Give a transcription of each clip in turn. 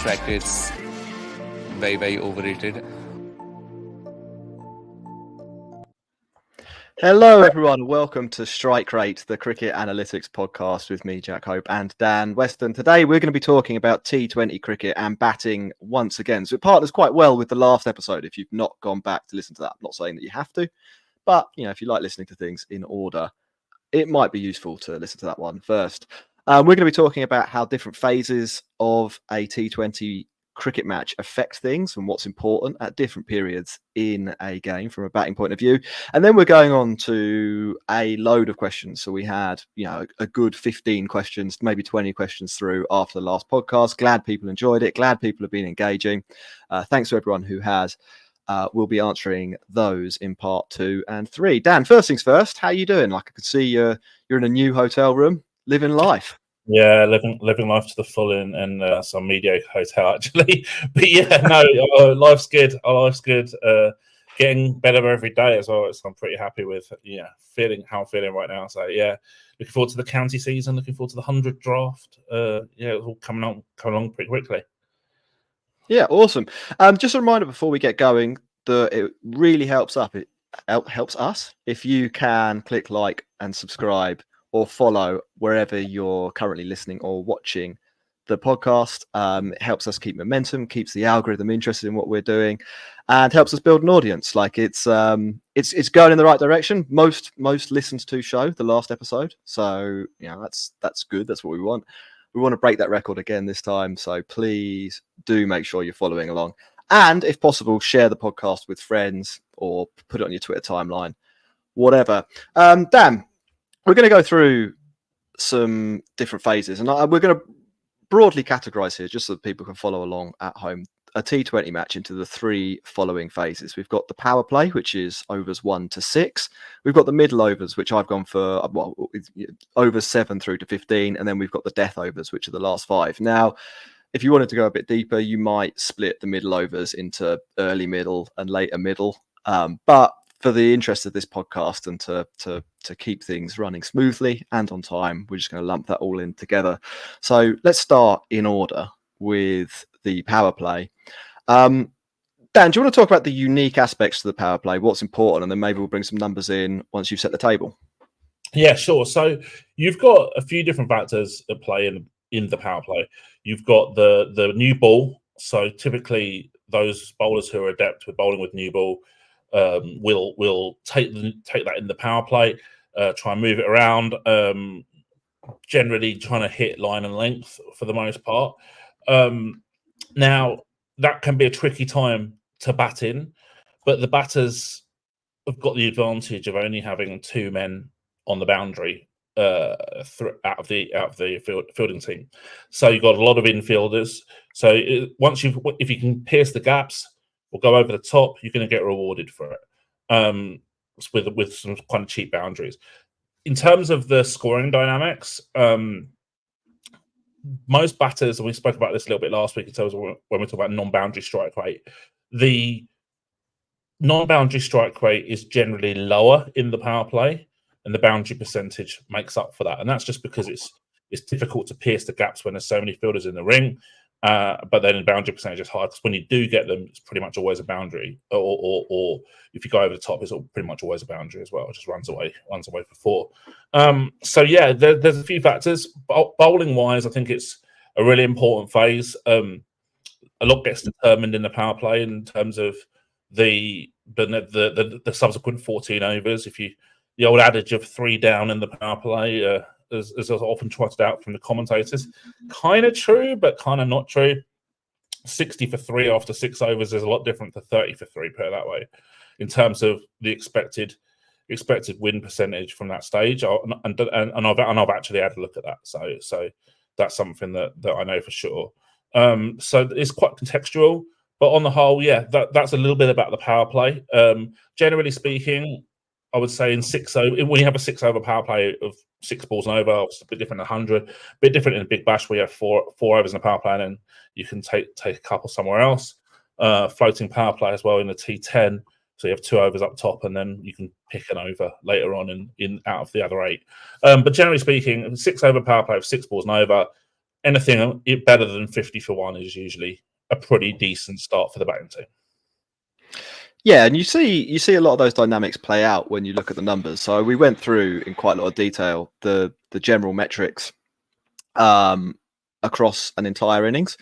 strike rate's very, very overrated. Hello, everyone. Welcome to Strike Rate, the cricket analytics podcast with me, Jack Hope, and Dan Weston. Today, we're going to be talking about T20 cricket and batting once again. So it partners quite well with the last episode. If you've not gone back to listen to that, I'm not saying that you have to, but if you like listening to things in order, it might be useful to listen to that one first. We're going to be talking about how different phases of a T20 cricket match affect things and what's important at different periods in a game from a batting point of view. And then we're going on to a load of questions. So we had, a good 15 questions, maybe 20 questions through after the last podcast. Glad people enjoyed it. Glad people have been engaging. Thanks to everyone who has. We'll be answering those in part 2 and 3. Dan, first things first, how are you doing? Like I could see you're in a new hotel room, living life. Yeah, living life to the full in some mediocre hotel actually. But yeah, no, life's good. Life's good. Getting better every day as well. So I'm pretty happy with feeling how I'm feeling right now. So yeah, looking forward to the county season. Looking forward to the 100 draft. It's all coming along pretty quickly. Yeah, awesome. Just a reminder before we get going that it really helps us if you can click like and subscribe or follow wherever you're currently listening or watching the podcast. It helps us keep momentum, keeps the algorithm interested in what we're doing, and helps us build an audience. Like it's going in the right direction. Most listens to show the last episode, so that's good. That's what we want. We want to break that record again this time. So please do make sure you're following along, and if possible, share the podcast with friends or put it on your Twitter timeline, whatever. Dan, we're going to go through some different phases, and we're going to broadly categorize here just so that people can follow along at home. A T20 match into the 3 following phases. We've got the power play, which is overs 1 to 6. We've got the middle overs, which I've gone for overs 7 through to 15, and then we've got the death overs, which are the last 5. Now, if you wanted to go a bit deeper, you might split the middle overs into early middle and later middle, but for the interest of this podcast and to keep things running smoothly and on time, we're just going to lump that all in together. So let's start in order with the power play. Dan, do you want to talk about the unique aspects to the power play, what's important, and then maybe we'll bring some numbers in once you've set the table? Yeah, sure. So you've got a few different factors at play in the power play. You've got the new ball. So typically those bowlers who are adept with bowling with new ball will take that in the power play, try and move it around, generally trying to hit line and length for the most part. Now, that can be a tricky time to bat in, but the batters have got the advantage of only having 2 men on the boundary out of the fielding team. So you've got a lot of infielders. So if you can pierce the gaps or go over the top, you're going to get rewarded for it with some kind of cheap boundaries. In terms of the scoring dynamics, most batters, and we spoke about this a little bit last week in terms of when we talk about non-boundary strike rate, the non-boundary strike rate is generally lower in the power play, and the boundary percentage makes up for that. And that's just because it's difficult to pierce the gaps when there's so many fielders in the ring. But then the boundary percentage is high because when you do get them, it's pretty much always a boundary. Or if you go over the top, it's pretty much always a boundary as well. It just runs away for 4. So yeah, there's a few factors. Bowling wise, I think it's a really important phase. A lot gets determined in the power play in terms of the subsequent 14 overs. The old adage of 3 down in the power play. As often trotted out from the commentators, kind of true, but kind of not true. 60 for 3 after 6 overs is a lot different to 30 for 3, put it that way, in terms of the expected win percentage from that stage. And I've actually had a look at that, so that's something that I know for sure. So it's quite contextual, but on the whole, yeah, that's a little bit about the power play. Generally speaking, I would say when you have a 6 over power play of 6 balls and over, it's a bit different than 100. A bit different in a big bash where you have 4 overs in a power play, and then you can take a couple somewhere else. Floating power play as well in the T10, so you have 2 overs up top, and then you can pick an over later on in out of the other 8. But generally speaking, 6 over power play of 6 balls and over, anything better than 50 for 1 is usually a pretty decent start for the batting team. Yeah, and you see a lot of those dynamics play out when you look at the numbers. So we went through in quite a lot of detail the general metrics across an entire innings,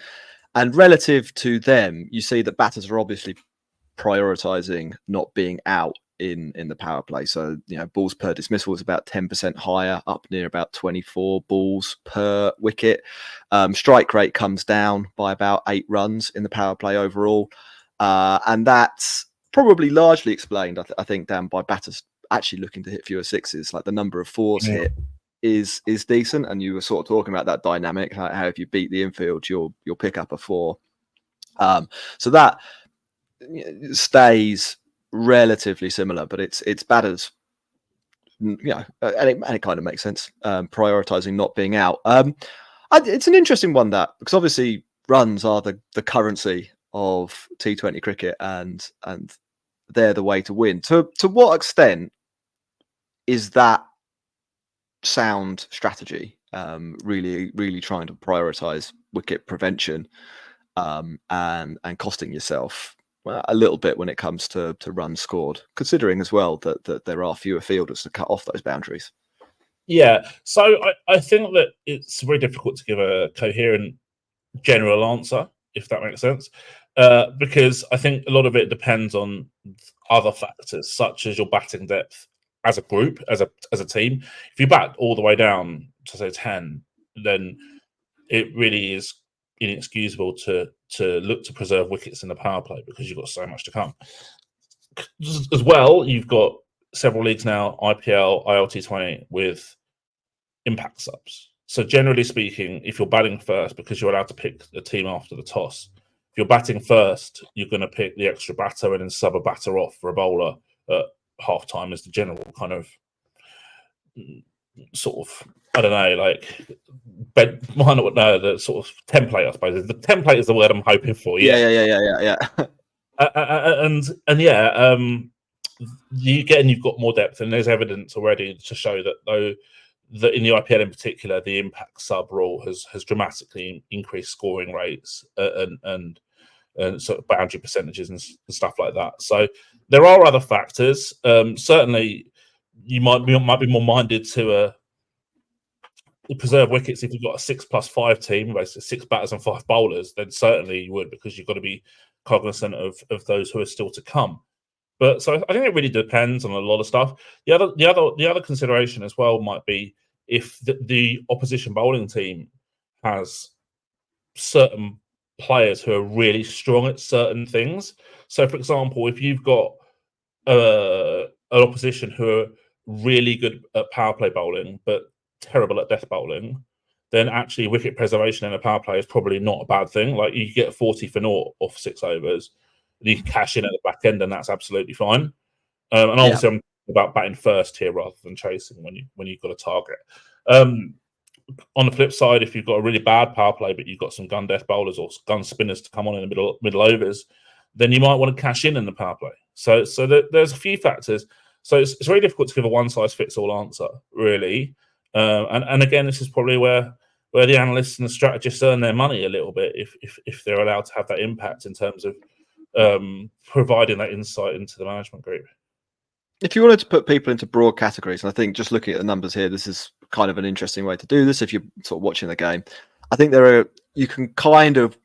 and relative to them, you see that batters are obviously prioritizing not being out in the power play. So balls per dismissal is about 10% higher, up near about 24 balls per wicket. Strike rate comes down by about 8 runs in the power play overall, and that's probably largely explained, I think, Dan, by batters actually looking to hit fewer sixes. Like the number of fours hit is decent, and you were sort of talking about that dynamic, how if you beat the infield, you'll pick up a 4. So that stays relatively similar, but it's batters, and it kind of makes sense, prioritizing not being out. It's an interesting one, that, because obviously runs are the currency of T20 cricket, and they're the way to win. To what extent is that sound strategy, really trying to prioritize wicket prevention, and costing yourself a little bit when it comes to runs scored, considering as well that there are fewer fielders to cut off those boundaries? Yeah, so I think that it's very difficult to give a coherent general answer, if that makes sense, because I think a lot of it depends on other factors, such as your batting depth as a group, as a team. If you bat all the way down to say 10, then it really is inexcusable to look to preserve wickets in the power play, because you've got so much to come. As well, you've got several leagues now, IPL, ILT20, with impact subs. So generally speaking, if you're batting first, because you're allowed to pick a team after the toss, if you're batting first, you're going to pick the extra batter and then sub a batter off for a bowler at half time, as the general kind of sort of, I don't know, like, why not know, the sort of template, I suppose. The template is the word I'm hoping for. Yeah. And yeah, you've got more depth, and there's evidence already to show that that in the IPL in particular, the impact sub rule has dramatically increased scoring rates and sort of boundary percentages and stuff like that. So there are other factors. Certainly, you might be more minded to preserve wickets if you've got a 6+5 team, basically 6 batters and 5 bowlers. Then certainly you would, because you've got to be cognizant of those who are still to come. But so I think it really depends on a lot of stuff. The other consideration as well might be if the opposition bowling team has certain players who are really strong at certain things. So, for example, if you've got an opposition who are really good at power play bowling but terrible at death bowling, then actually wicket preservation in a power play is probably not a bad thing. Like, you get 40 for naught off 6 overs, you can cash in at the back end, and that's absolutely fine. And obviously, I'm about batting first here rather than chasing when you've got a target. On the flip side, if you've got a really bad power play but you've got some gun death bowlers or gun spinners to come on in the middle overs, then you might want to cash in the power play. So there's a few factors. So it's very difficult to give a one size fits all answer, really. And again, this is probably where the analysts and the strategists earn their money a little bit, if they're allowed to have that impact in terms of providing that insight into the management group. If you wanted to put people into broad categories, and I think just looking at the numbers here, this is kind of an interesting way to do this if you're sort of watching the game. I think you can kind of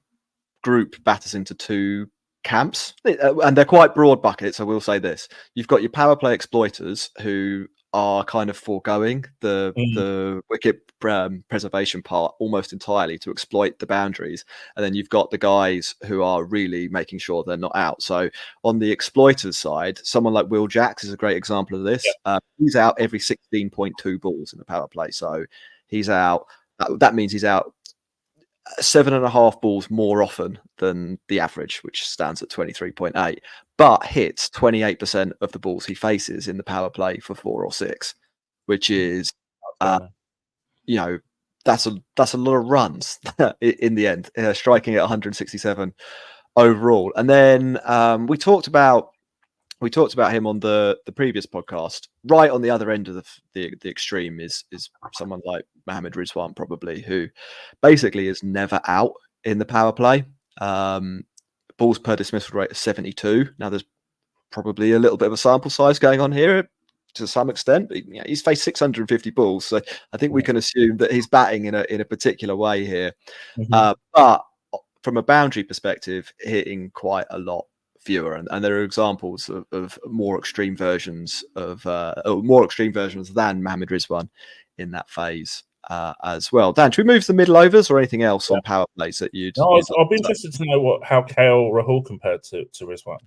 group batters into 2 camps, and they're quite broad buckets. I will say this: you've got your power play exploiters, who are kind of foregoing the wicket preservation part almost entirely to exploit the boundaries, and then you've got the guys who are really making sure they're not out. So on the exploiters side, someone like Will Jacks is a great example of this. He's out every 16.2 balls in the power play, so he's out. That means he's out 7.5 balls more often than the average, which stands at 23.8, but hits 28% of the balls he faces in the power play for 4 or 6, which is, that's a lot of runs in the end, striking at 167 overall. And then we talked about we talked about him on the previous podcast. Right on the other end of the extreme is someone like Mohamed Rizwan, probably, who basically is never out in the power play. Balls per dismissal rate of 72. Now there's probably a little bit of a sample size going on here to some extent, but he's faced 650 balls, so I think we can assume that he's batting in a particular way here. But from a boundary perspective, hitting quite a lot fewer, and there are examples of more extreme versions of more extreme versions than Mohamed Rizwan in that phase as well. Dan, should we move to the middle overs or anything else on power plays that you'd? No, I'll be interested to know how KL Rahul compared to Rizwan.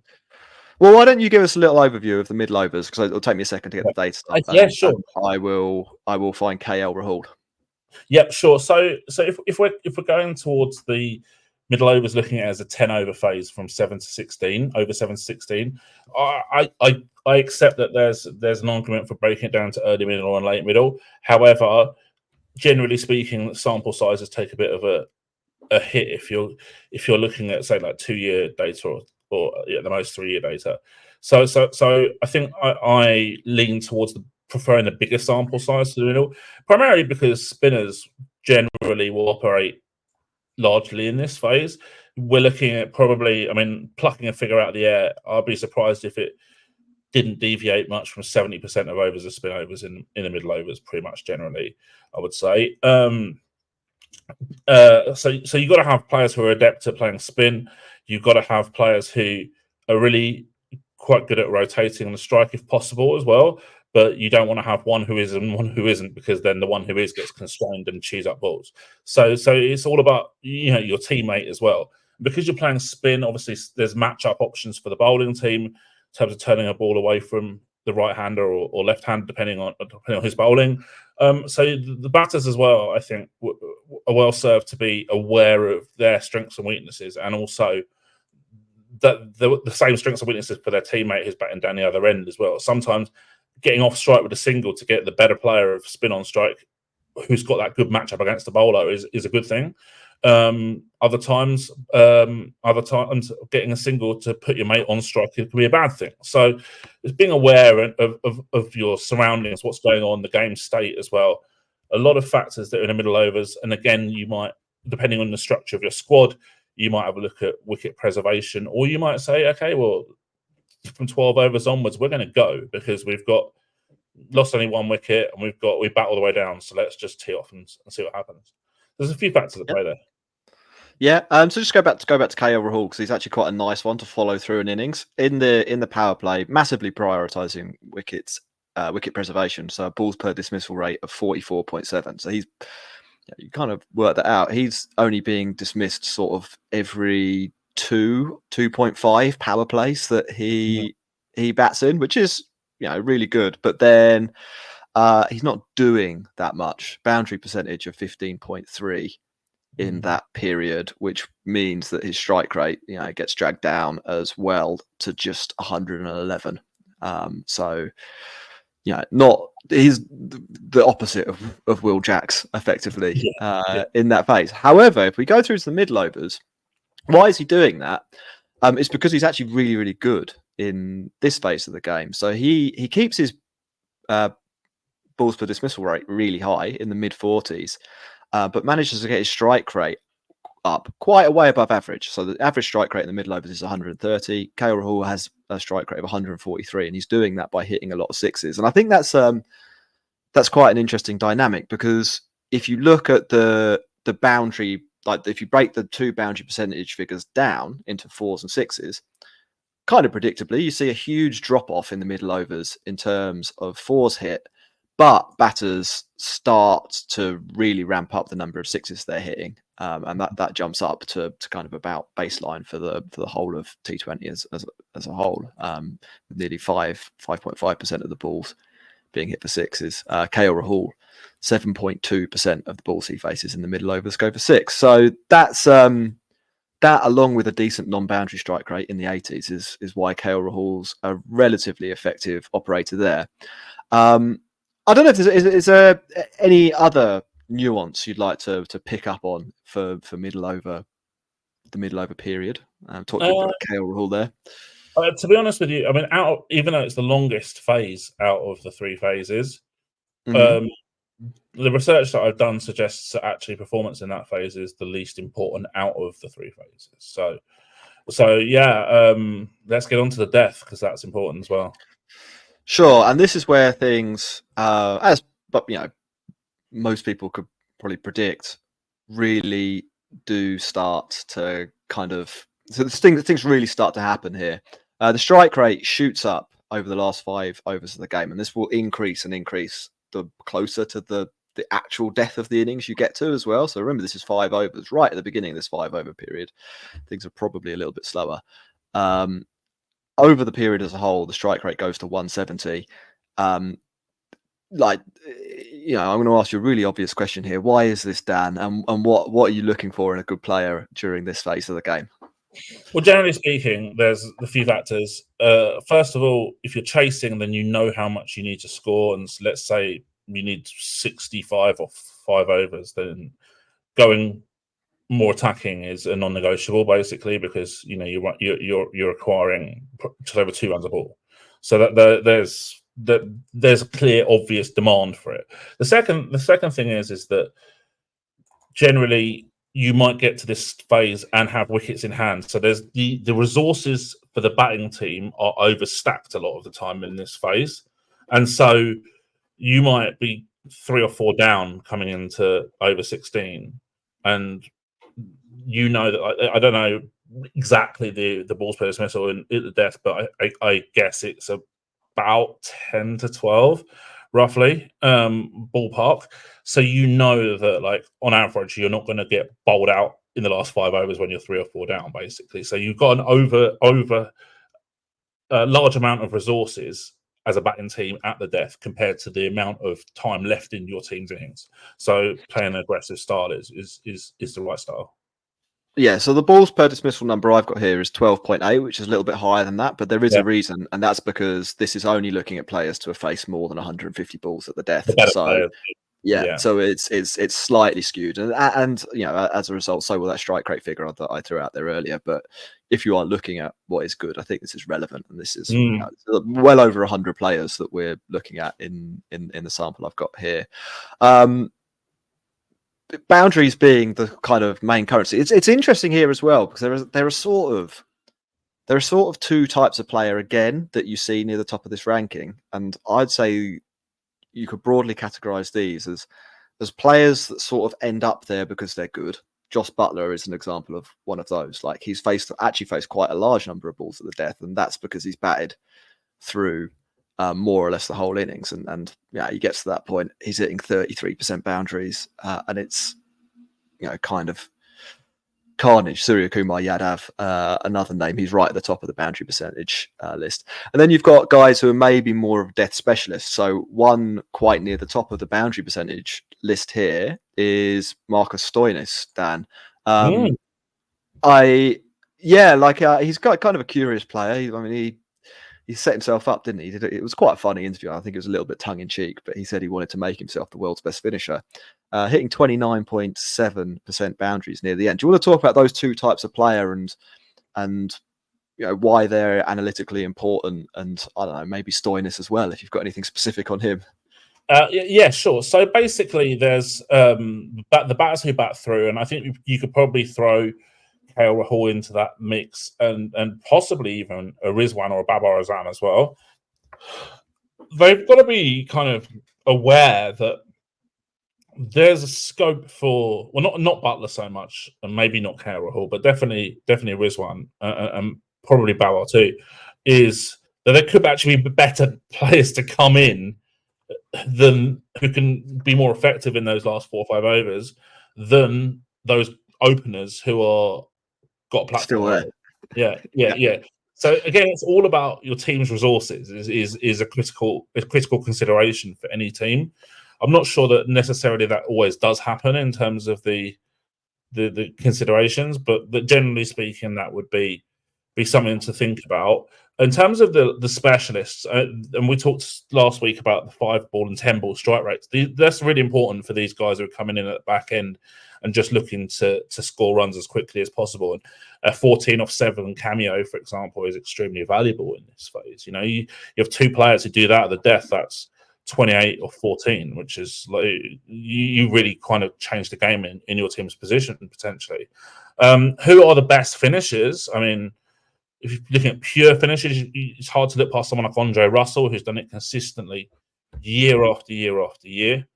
Well, why don't you give us a little overview of the middle overs, because it'll take me a second to get the data stuff. Yeah, sure. I will find KL Rahul. Yep, sure. So if we're going towards the middle overs, looking at it as a 10 over phase from 7 to 16, over 7 to 16, I accept that there's an argument for breaking it down to early middle and late middle. However, generally speaking, sample sizes take a bit of a hit if you're looking at, say, like 2-year data or at the most 3-year data. So I think I lean towards preferring the bigger sample size to the middle, primarily because spinners generally will operate largely in this phase. We're looking at probably, plucking a figure out of the air, I'd be surprised if it didn't deviate much from 70% of overs as spin overs in the middle overs, pretty much generally, I would say. So you've got to have players who are adept at playing spin. You've got to have players who are really quite good at rotating on the strike if possible as well. But you don't want to have one who is and one who isn't, because then the one who is gets constrained and chews up balls. So it's all about your teammate as well. Because you're playing spin, obviously there's matchup options for the bowling team in terms of turning a ball away from the right hander or left hander, depending on his bowling. So the batters as well, I think, are well served to be aware of their strengths and weaknesses, and also that the same strengths and weaknesses for their teammate who's batting down the other end as well. Sometimes getting off strike with a single to get the better player of spin on strike, who's got that good matchup against the bowler, is a good thing. Other times, getting a single to put your mate on strike can be a bad thing. So it's being aware of your surroundings, what's going on, the game state as well. A lot of factors that are in the middle overs. And again, you might, depending on the structure of your squad, you might have a look at wicket preservation, or you might say, okay, well, from 12 overs onwards, we're going to go because we've got lost only one wicket and we bat all the way down. So let's just tee off and see what happens. There's a few factors at play there. Yeah, so just go back to KL Rahul, because he's actually quite a nice one to follow through an innings in the power play, massively prioritising wicket preservation. So a balls per dismissal rate of 44.7. So he's, you kind of work that out. He's only being dismissed sort of every 2.5 power plays that he bats in, which is really good. But then he's not doing that much. Boundary percentage of 15.3 in that period, which means that his strike rate, gets dragged down as well to just 111. So, he's the opposite of Will Jacks, effectively, in that phase. However, if we go through to the middle overs, why is he doing that? It's because he's actually really, really good in this phase of the game. So he keeps his balls per dismissal rate really high in the mid 40s. But manages to get his strike rate up quite a way above average. So the average strike rate in the middle overs is 130. KL Rahul has a strike rate of 143, and he's doing that by hitting a lot of sixes. And I think that's quite an interesting dynamic, because if you look at the boundary, like if you break the two boundary percentage figures down into 4s and 6s, kind of predictably, you see a huge drop off in the middle overs in terms of 4s hit. But batters start to really ramp up the number of 6s they're hitting, and that jumps up to kind of about baseline for the whole of T20 as a whole, with nearly 5.5% of the balls being hit for 6s. KL Rahul, 7.2% of the balls he faces in the middle overs go for 6. So that's that, along with a decent non-boundary strike rate in the 80s, is why KL Rahul's a relatively effective operator there. I don't know if is there any other nuance you'd like to pick up on for the middle over period. Talk to you about KL Rahul there. To be honest with you, I mean, even though it's the longest phase out of the 3 phases, Mhm. the research that I've done suggests that actually performance in that phase is the least important out of the 3 phases. So yeah, let's get on to the death because that's important as well. Sure, and this is where things, but most people could probably predict, really do start to kind of, so things really start to happen here. The strike rate shoots up over the last 5 overs of the game, and this will increase and increase the closer to the actual death of the innings you get to as well. So remember, this is 5 overs. Right at the beginning of this 5 over period, things are probably a little bit slower. Over the period as a whole, the strike rate goes to 170. I'm going to ask you a really obvious question here. Why is this, Dan? And what are you looking for in a good player during this phase of the game? Well, generally speaking, there's a few factors. First of all, if you're chasing, then you know how much you need to score, and let's say you need 65 or 5 overs, then going more attacking is a non-negotiable, basically, because you're acquiring just over 2 runs a ball. So that there's a clear, obvious demand for it. The second thing is that generally you might get to this phase and have wickets in hand. So there's the resources for the batting team are overstacked a lot of the time in this phase, and so you might be 3 or 4 down coming into over 16, and you know that I don't know exactly the balls per dismissal in at the death, but I guess it's about 10 to 12 roughly, ballpark. So you know that, like, on average, you're not going to get bowled out in the last 5 overs when you're 3 or 4 down, basically. So you've got an over large amount of resources as a batting team at the death compared to the amount of time left in your team's innings. So playing an aggressive style is the right style. Yeah, so the balls per dismissal number I've got here is 12.8, which is a little bit higher than that, but there is a reason, and that's because this is only looking at players to have faced more than 150 balls at the death. The better So players. yeah, so it's slightly skewed, and as a result, so will that strike rate figure that I threw out there earlier. But if you are looking at what is good, I think this is relevant, and this is well over 100 players that we're looking at in the sample I've got here. Boundaries being the kind of main currency. It's interesting here as well because there are sort of 2 types of player again that you see near the top of this ranking, and I'd say you could broadly categorize these as players that sort of end up there because they're good. Joss Butler is an example of one of those. Like, he's actually faced quite a large number of balls at the death, and that's because he's batted through more or less the whole innings. And he gets to that point, he's hitting 33% boundaries, and it's kind of carnage. Surya Kumar Yadav, another name. He's right at the top of the boundary percentage list. And then you've got guys who are maybe more of death specialists. So one quite near the top of the boundary percentage list here is Marcus Stoinis, Dan. He's got kind of a curious player. He set himself up, didn't he? It was quite a funny interview. I think it was a little bit tongue-in-cheek, but he said he wanted to make himself the world's best finisher, hitting 29.7% boundaries near the end. Do you want to talk about those 2 types of player and why they're analytically important? And I don't know, maybe Stoinis as well, if you've got anything specific on him. Yeah, sure. So basically, there's the batters who bat through, and I think you could probably throw KL Rahul into that mix, and possibly even a Rizwan or a Babar Azam as well. They've got to be kind of aware that there's a scope for, well, not Butler so much, and maybe not KL Rahul, but definitely Rizwan, and probably Babar too, is that there could actually be better players to come in than who can be more effective in those last 4 or 5 overs than those openers who are got a platform. Still there. Yeah. So again, it's all about your team's resources is a critical consideration for any team. I'm not sure that necessarily that always does happen in terms of the considerations, but generally speaking, that would be something to think about. In terms of the specialists, and we talked last week about the 5 ball and 10 ball strike rates. That's really important for these guys who are coming in at the back end. and just looking to score runs as quickly as possible. And a 14 off 7 cameo, for example, is extremely valuable in this phase. You know, you have 2 players who do that at the death. That's 28 or 14, which is like you really kind of change the game in your team's position potentially. Who are the best finishers? I mean, if you're looking at pure finishes, it's hard to look past someone like Andre Russell, who's done it consistently year after year after year.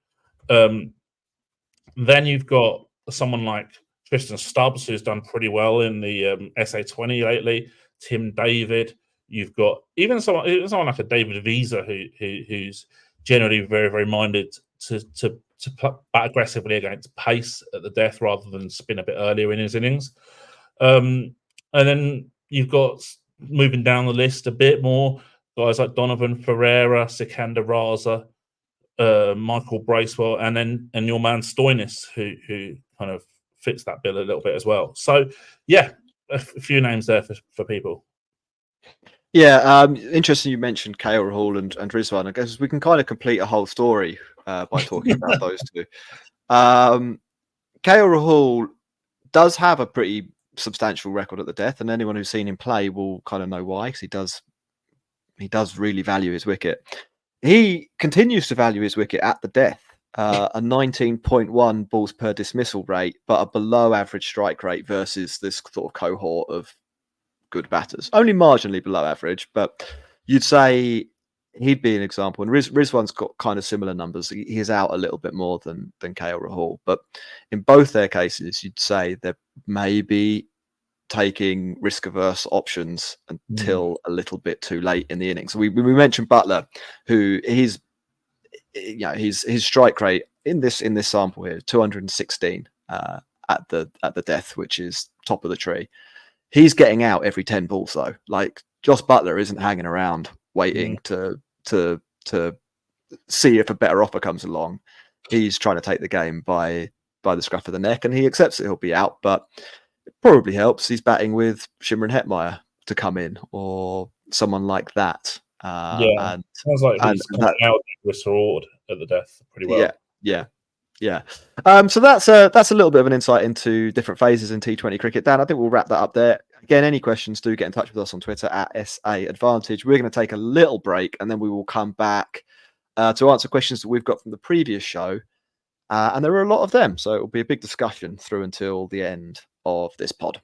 Then you've got someone like Tristan Stubbs, who's done pretty well in the SA20 lately. Tim David. You've got even someone like a David Visa, who's generally very, very minded to bat aggressively against pace at the death rather than spin a bit earlier in his innings. And then you've got, moving down the list a bit more, guys like Donovan Ferreira, Sikander Raza, Michael Bracewell, and your man Stoinis, who kind of fits that bill a little bit as well. So yeah, a few names there for people. Yeah, interesting you mentioned KL Rahul and Rizwan. I guess we can kind of complete a whole story by talking about those two. KL Rahul does have a pretty substantial record at the death, and anyone who's seen him play will kind of know why, because he does really value his wicket. He continues to value his wicket at the death, a 19.1 balls per dismissal rate, but a below average strike rate versus this sort of cohort of good batters. Only marginally below average, but you'd say he'd be an example. And Rizwan's got kind of similar numbers. He's out a little bit more than KL Rahul, but in both their cases, you'd say they're maybe taking risk-averse options until a little bit too late in the innings. We mentioned Buttler, who his strike rate in this sample here, 216 at the death, which is top of the tree. He's getting out every 10 balls though. Like Josh Buttler isn't hanging around waiting to see if a better offer comes along. He's trying to take the game by the scruff of the neck, and he accepts that he'll be out, but it probably helps. He's batting with Shimron Hetmeyer to come in, or someone like that. And sounds like he's coming out with reward at the death pretty well. Yeah. So that's a little bit of an insight into different phases in T20 cricket. Dan, I think we'll wrap that up there. Again, any questions, do get in touch with us on Twitter at SA Advantage. We're going to take a little break, and then we will come back to answer questions that we've got from the previous show. And there are a lot of them, so it will be a big discussion through until the end of this pod.